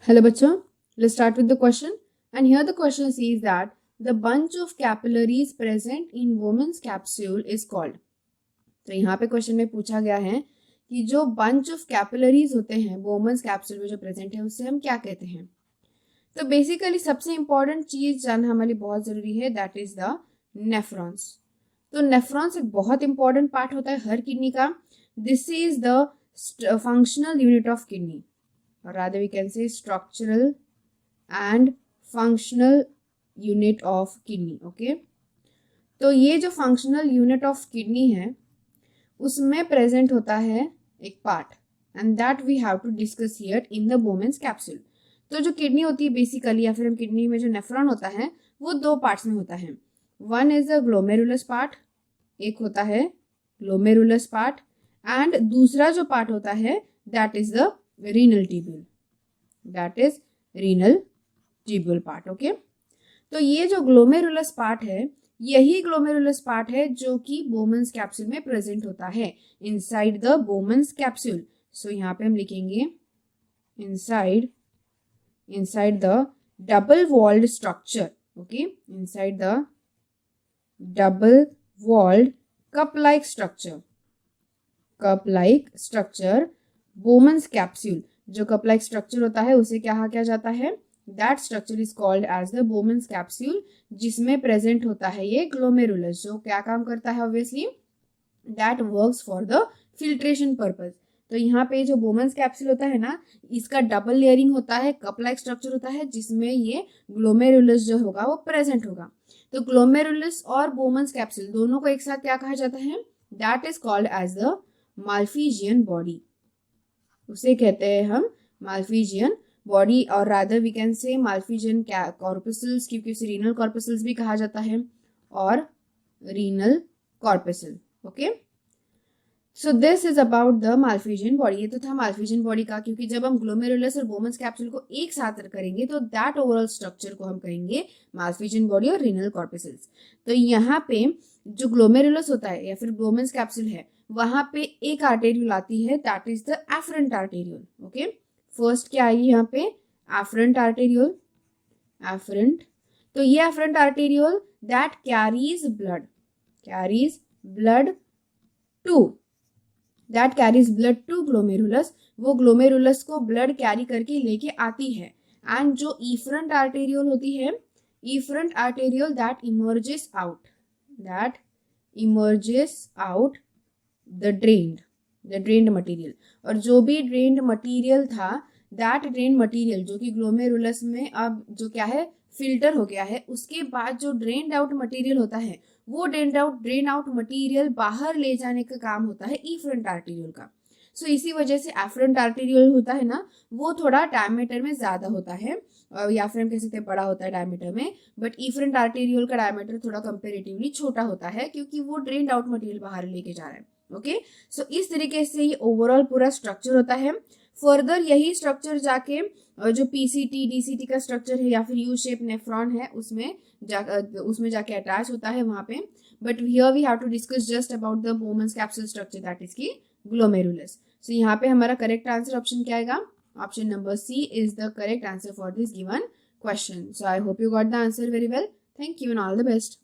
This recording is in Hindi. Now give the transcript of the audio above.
Hello bachcho, let's start with the question. And here the question says that the bunch of capillaries present in woman's capsule is called. तो यहाँ पे क्वेश्चन में पूछा गया है कि जो बंच ऑफ कैपिलरीज होते हैं वोमेंस कैप्सूल में जो प्रेजेंट है उससे हम क्या कहते हैं. तो बेसिकली सबसे इंपॉर्टेंट चीज जानना हमारे लिए बहुत जरूरी है, दैट इज द नेफ्रॉन्स. तो नेफ्रॉन्स एक बहुत इंपॉर्टेंट पार्ट होता है हर किडनी का. This is the functional unit of kidney, or rather we can say structural and functional unit of kidney. okay, तो ये जो functional unit of kidney है उसमें प्रेजेंट होता है एक part and that we have to discuss here in the Bowman's capsule. तो जो किडनी होती है बेसिकली, या फिर हम किडनी में जो नेफ्रॉन होता है वो दो पार्ट्स में होता है. One is the glomerulus part, एक होता है ग्लोमेरुलस पार्ट, एंड दूसरा जो पार्ट होता है that is the renal tubule, that is renal tubule part. Okay, तो ये जो ग्लोमेरुलस पार्ट है यही ग्लोमेरुलस पार्ट है जो कि बोमन्स कैप्सूल में प्रेजेंट होता है inside the Bowman's capsule. So यहाँ पे हम लिखेंगे inside the double walled structure. Okay, inside the double walled cup like structure Bowman's capsule. जो कप लाइक स्ट्रक्चर होता है उसे क्या कहा जाता है, that structure is called as the Bowman's capsule, जिसमें प्रेजेंट होता है ये ग्लोमेरुलस. जो क्या काम करता है, obviously that works for the filtration purpose. तो यहाँ पे जो बोमन्स कैप्सूल होता है ना, इसका डबल लेयरिंग होता है, कप लाइक स्ट्रक्चर होता है जिसमें ये ग्लोमेरुलस जो होगा वो प्रेजेंट होगा. तो ग्लोमेरुलस और बोमन्स कैप्सूल दोनों को एक साथ क्या कहा जाता है, that is called as the Malpighian body. उसे कहते हैं हम माल्फिजियन बॉडी, और rather we can say Malpighian corpuscles, क्योंकि उसे रीनल कॉर्पसल्स भी कहा जाता है, और renal corpuscle. Okay, so this is about the Malpighian body. ये तो था माल्फिजियन बॉडी का, क्योंकि जब हम ग्लोमेरुलस और बोमन्स कैप्सूल को एक साथ करेंगे तो दैट ओवरऑल स्ट्रक्चर को हम कहेंगे माल्फिजियन बॉडी और रीनल कॉर्पसल्स. तो यहाँ पे जो ग्लोमेरुलस होता है या फिर बोमन्स कैप्सूल है वहां पे एक आर्टेरियल आती है, that is the afferent arteriole. Okay, first क्या आएगी यहाँ पे, एफरेंट आर्टेरियल. एफरेंट, तो ये afferent arteriole that carries blood to glomerulus. वो ग्लोमेरुलस को ब्लड कैरी करके लेके आती है. एंड जो इफरेंट आर्टेरियल होती है, efferent arterial that emerges out the drained material. और जो भी ड्रेन्ड मटेरियल था, दैट ड्रेन मटेरियल जो कि ग्लोमेरुलस में अब जो क्या है फिल्टर हो गया है, उसके बाद जो ड्रेन्ड आउट मटेरियल होता है वो ड्रेन आउट मटेरियल बाहर ले जाने का काम होता है इफरेंट आर्टेरियल का. सो इसी वजह से एफरेंट आर्टेरियल होता है ना, वो थोड़ा डायमीटर में ज्यादा होता है, या फिर हम कह सकते हैं बड़ा होता है डायमीटर में, बट इफरेंट आर्टेरियल का डायमीटर थोड़ा कंपेरेटिवली छोटा होता है क्योंकि वो ड्रेन्ड आउट मटेरियल बाहर लेके जा रहा है. ओके, सो इस तरीके से ये ओवरऑल पूरा स्ट्रक्चर होता है. फर्दर यही स्ट्रक्चर जाके जो पीसीटी डीसीटी का स्ट्रक्चर है या फिर यू शेप नेफ्रॉन है उसमें जाके अटैच होता है वहां पे. But here we have to discuss just about the Bowman's capsule structure, that is की ग्लोमेरुलस. सो यहाँ पे हमारा करेक्ट आंसर ऑप्शन क्या आएगा, option number C is the correct answer for this given question. So I hope you got the answer very well. Thank you and all the best.